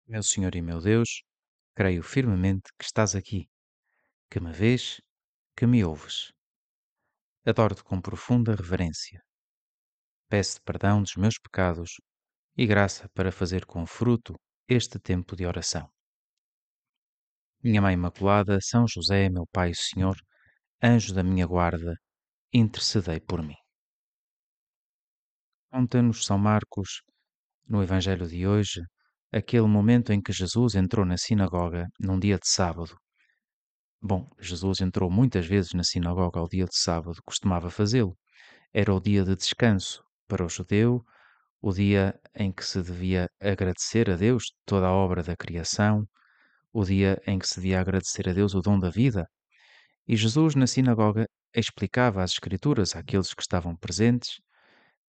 Meu Senhor e meu Deus, creio firmemente que estás aqui, que me vês, que me ouves. Adoro-te com profunda reverência. Peço-te perdão dos meus pecados e graça para fazer com fruto este tempo de oração. Minha Mãe Imaculada, São José, meu Pai e Senhor, anjo da minha guarda, intercedei por mim. Conta-nos São Marcos, no Evangelho de hoje, aquele momento em que Jesus entrou na sinagoga num dia de sábado. Bom, Jesus entrou muitas vezes na sinagoga ao dia de sábado, costumava fazê-lo. Era o dia de descanso para o judeu, o dia em que se devia agradecer a Deus toda a obra da criação, o dia em que se devia agradecer a Deus o dom da vida. E Jesus, na sinagoga, explicava as Escrituras àqueles que estavam presentes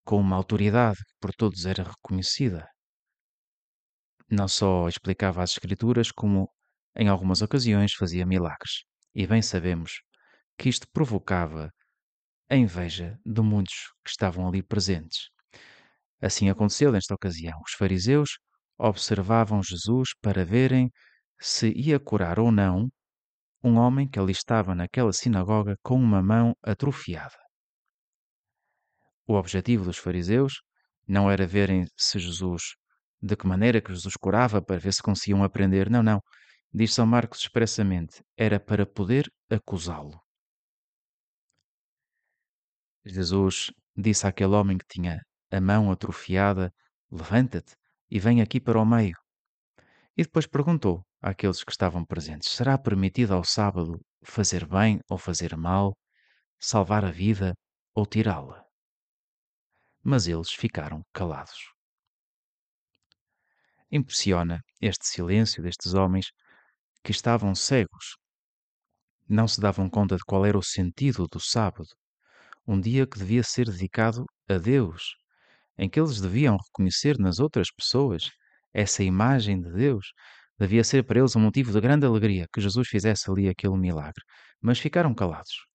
com uma autoridade que por todos era reconhecida. Não só explicava as Escrituras, como em algumas ocasiões fazia milagres. E bem sabemos que isto provocava a inveja de muitos que estavam ali presentes. Assim aconteceu nesta ocasião. Os fariseus observavam Jesus para verem se ia curar ou não um homem que ali estava naquela sinagoga com uma mão atrofiada. O objetivo dos fariseus não era verem se Jesus, de que maneira que Jesus curava, para ver se conseguiam aprender. Não, não. Diz São Marcos expressamente, era para poder acusá-lo. Jesus disse àquele homem que tinha a mão atrofiada: Levanta-te e vem aqui para o meio. E depois perguntou àqueles que estavam presentes: Será permitido ao sábado fazer bem ou fazer mal, salvar a vida ou tirá-la? Mas eles ficaram calados. Impressiona este silêncio destes homens que estavam cegos, não se davam conta de qual era o sentido do sábado, um dia que devia ser dedicado a Deus, em que eles deviam reconhecer nas outras pessoas essa imagem de Deus. Devia ser para eles um motivo de grande alegria que Jesus fizesse ali aquele milagre. Mas ficaram calados.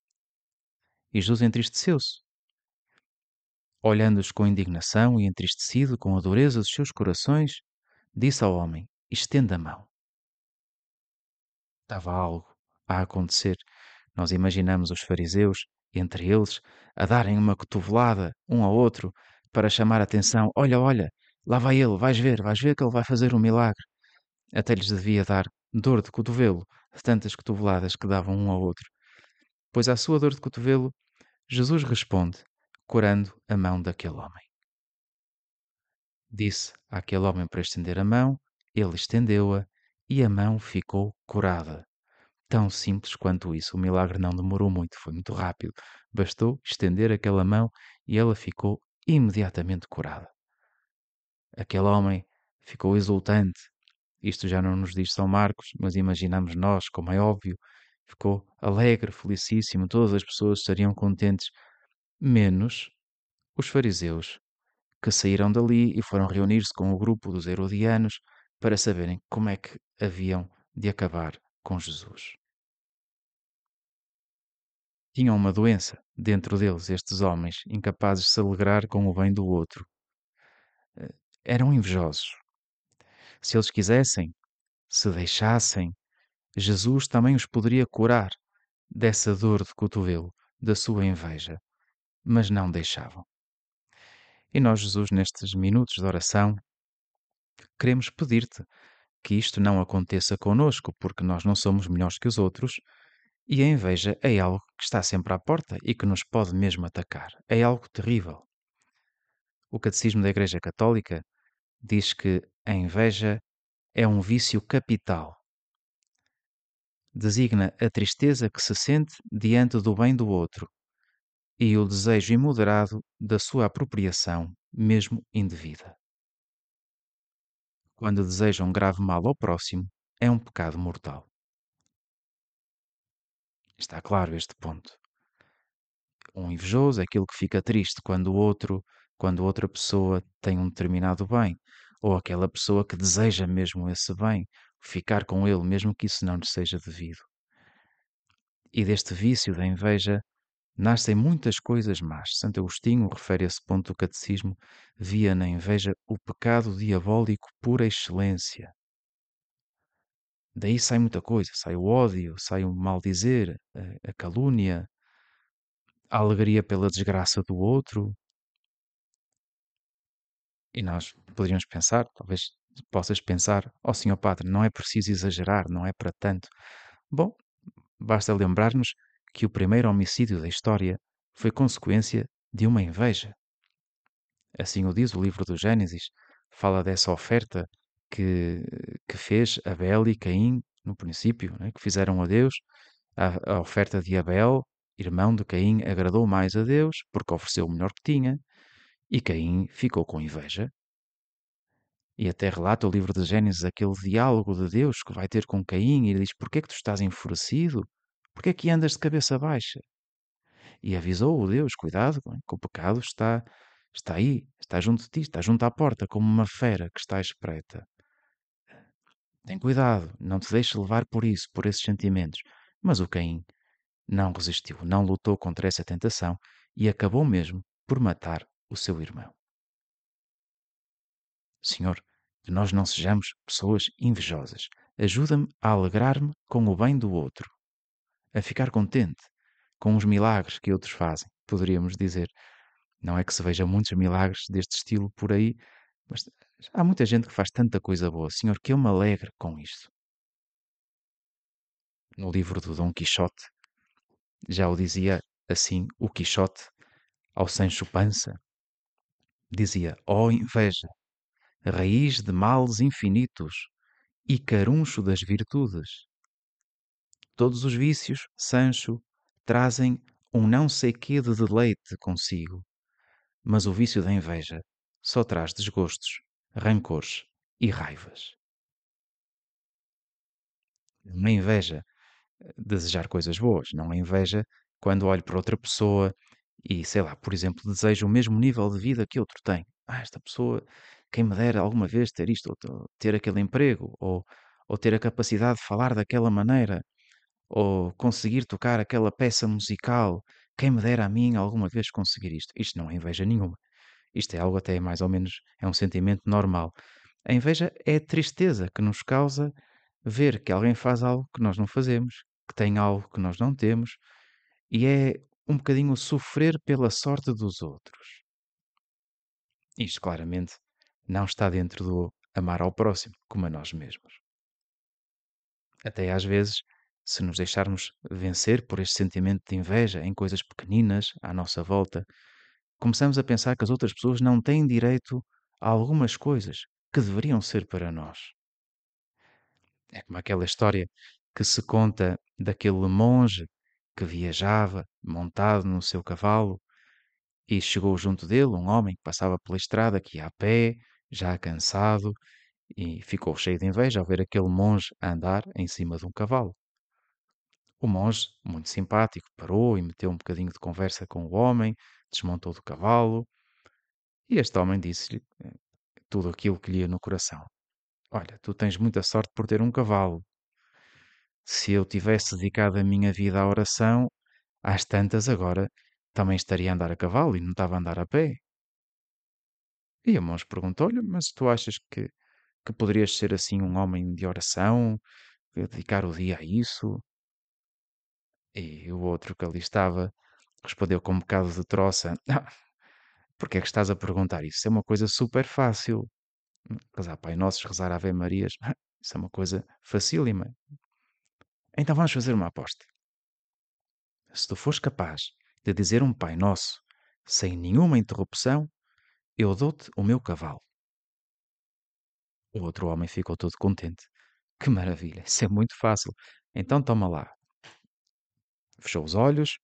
E Jesus entristeceu-se, olhando-os com indignação e entristecido com a dureza dos seus corações, disse ao homem: Estenda a mão. Estava algo a acontecer. Nós imaginamos os fariseus, entre eles, a darem uma cotovelada um ao outro para chamar a atenção. Olha, olha, lá vai ele, vais ver que ele vai fazer um milagre. Até lhes devia dar dor de cotovelo, de tantas cotoveladas que davam um ao outro. Pois à sua dor de cotovelo, Jesus responde, curando a mão daquele homem. Disse àquele homem para estender a mão, ele estendeu-a e a mão ficou curada. Tão simples quanto isso. O milagre não demorou muito, foi muito rápido. Bastou estender aquela mão e ela ficou imediatamente curada. Aquele homem ficou exultante. Isto já não nos diz São Marcos, mas imaginamos nós, como é óbvio. Ficou alegre, felicíssimo, todas as pessoas estariam contentes, menos os fariseus, que saíram dali e foram reunir-se com o grupo dos herodianos para saberem como é que haviam de acabar com Jesus. Tinham uma doença dentro deles, estes homens, incapazes de se alegrar com o bem do outro. Eram invejosos. Se eles quisessem, se deixassem, Jesus também os poderia curar dessa dor de cotovelo, da sua inveja, mas não deixavam. E nós, Jesus, nestes minutos de oração, queremos pedir-te que isto não aconteça conosco, porque nós não somos melhores que os outros e a inveja é algo que está sempre à porta e que nos pode mesmo atacar. É algo terrível. O Catecismo da Igreja Católica diz que a inveja é um vício capital. Designa a tristeza que se sente diante do bem do outro e o desejo imoderado da sua apropriação, mesmo indevida. Quando deseja um grave mal ao próximo, é um pecado mortal. Está claro este ponto. Um invejoso é aquele que fica triste quando outra pessoa tem um determinado bem, ou aquela pessoa que deseja mesmo esse bem, ficar com ele, mesmo que isso não lhe seja devido. E deste vício da inveja nascem muitas coisas más. Santo Agostinho refere a esse ponto do catecismo, via na inveja o pecado diabólico por excelência. Daí sai muita coisa, sai o ódio, sai o maldizer, a calúnia, a alegria pela desgraça do outro. E nós poderíamos pensar, talvez possas pensar, ó Senhor Padre, não é preciso exagerar, não é para tanto. Bom, basta lembrar-nos que o primeiro homicídio da história foi consequência de uma inveja. Assim o diz o livro do Gênesis, fala dessa oferta que, que fez Abel e Caim no princípio, né, que fizeram a Deus. A oferta de Abel, irmão de Caim, agradou mais a Deus porque ofereceu o melhor que tinha e Caim ficou com inveja. E até relata o livro de Gênesis aquele diálogo de Deus que vai ter com Caim e ele diz: Porquê é que tu estás enfurecido? Porquê é que andas de cabeça baixa? E avisou o Deus: Cuidado, que o pecado está aí, está junto de ti, está junto à porta, como uma fera que está espreita. Tem cuidado, não te deixes levar por isso, por esses sentimentos. Mas o Caim não resistiu, não lutou contra essa tentação e acabou mesmo por matar o seu irmão. Senhor, que nós não sejamos pessoas invejosas. Ajuda-me a alegrar-me com o bem do outro, a ficar contente com os milagres que outros fazem, poderíamos dizer. Não é que se veja muitos milagres deste estilo por aí, mas há muita gente que faz tanta coisa boa. Senhor, que eu me alegre com isto. No livro do Dom Quixote, já o dizia assim o Quixote ao Sancho Panza, dizia, ó inveja, raiz de males infinitos e caruncho das virtudes. Todos os vícios, Sancho, trazem um não sei quê de deleite consigo, mas o vício da inveja só traz desgostos, rancores e raivas. Não é inveja desejar coisas boas, não é inveja quando olho para outra pessoa e, sei lá, por exemplo, desejo o mesmo nível de vida que outro tem. Esta pessoa, quem me dera alguma vez ter isto, ou ter aquele emprego, ou ter a capacidade de falar daquela maneira, ou conseguir tocar aquela peça musical. Quem me dera a mim alguma vez conseguir isto. Isto não é inveja nenhuma. Isto é algo até mais ou menos, é um sentimento normal. A inveja é a tristeza que nos causa ver que alguém faz algo que nós não fazemos, que tem algo que nós não temos, e é um bocadinho sofrer pela sorte dos outros. Isto claramente não está dentro do amar ao próximo como a nós mesmos. Até às vezes, se nos deixarmos vencer por este sentimento de inveja em coisas pequeninas à nossa volta, começamos a pensar que as outras pessoas não têm direito a algumas coisas que deveriam ser para nós. É como aquela história que se conta daquele monge que viajava montado no seu cavalo e chegou junto dele um homem que passava pela estrada, que ia a pé, já cansado, e ficou cheio de inveja ao ver aquele monge andar em cima de um cavalo. O monge, muito simpático, parou e meteu um bocadinho de conversa com o homem, desmontou do cavalo, e este homem disse-lhe tudo aquilo que lhe ia no coração. Olha, tu tens muita sorte por ter um cavalo. Se eu tivesse dedicado a minha vida à oração, às tantas agora também estaria a andar a cavalo e não estava a andar a pé. E o monge perguntou-lhe, mas tu achas que poderias ser assim um homem de oração, dedicar o dia a isso? E o outro que ali estava respondeu com um bocado de troça, porque é que estás a perguntar isso? Isso é uma coisa super fácil. Rezar Pai Nossos, rezar Ave Marias, isso é uma coisa facílima. Então vamos fazer uma aposta. Se tu fores capaz de dizer um Pai Nosso sem nenhuma interrupção, eu dou-te o meu cavalo. O outro homem ficou todo contente. Que maravilha, isso é muito fácil. Então toma lá. Fechou os olhos,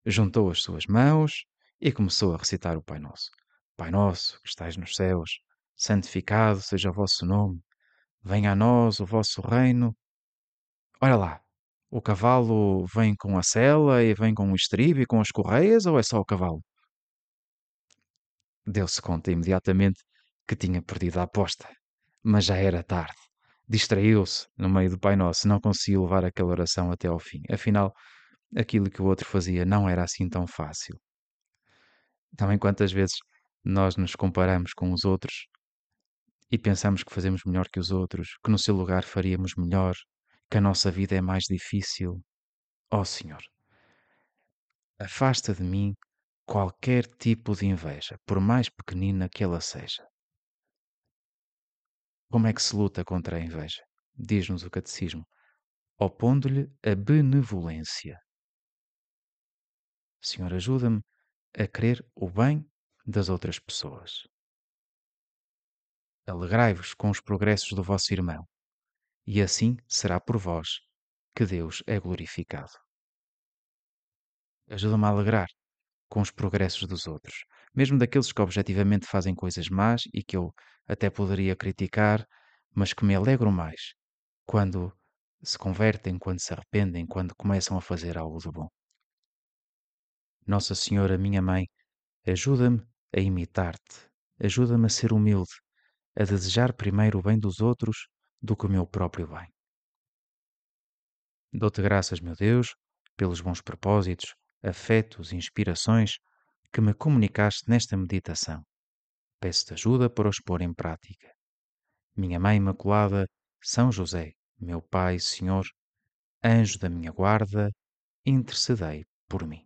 juntou as suas mãos e começou a recitar o Pai Nosso. Pai Nosso, que estais nos céus, santificado seja o vosso nome. Venha a nós o vosso reino. Olha lá, o cavalo vem com a sela e vem com o estribo e com as correias ou é só o cavalo? Deu-se conta imediatamente que tinha perdido a aposta. Mas já era tarde. Distraiu-se no meio do Pai Nosso, não conseguiu levar aquela oração até ao fim. Afinal, aquilo que o outro fazia não era assim tão fácil. Também quantas vezes nós nos comparamos com os outros e pensamos que fazemos melhor que os outros, que no seu lugar faríamos melhor. que a nossa vida é mais difícil. Ó Senhor, afasta de mim qualquer tipo de inveja, por mais pequenina que ela seja. Como é que se luta contra a inveja? Diz-nos o Catecismo. Opondo-lhe a benevolência. Senhor, ajuda-me a querer o bem das outras pessoas. Alegrai-vos com os progressos do vosso irmão, e assim será por vós que Deus é glorificado. Ajuda-me a alegrar com os progressos dos outros, mesmo daqueles que objetivamente fazem coisas más e que eu até poderia criticar, mas que me alegram mais quando se convertem, quando se arrependem, quando começam a fazer algo de bom. Nossa Senhora, minha mãe, ajuda-me a imitar-te, ajuda-me a ser humilde, a desejar primeiro o bem dos outros do que o meu próprio bem. Dou-te graças, meu Deus, pelos bons propósitos, afetos e inspirações que me comunicaste nesta meditação. Peço-te ajuda para os pôr em prática. Minha Mãe Imaculada, São José, meu Pai, Senhor, anjo da minha guarda, intercedei por mim.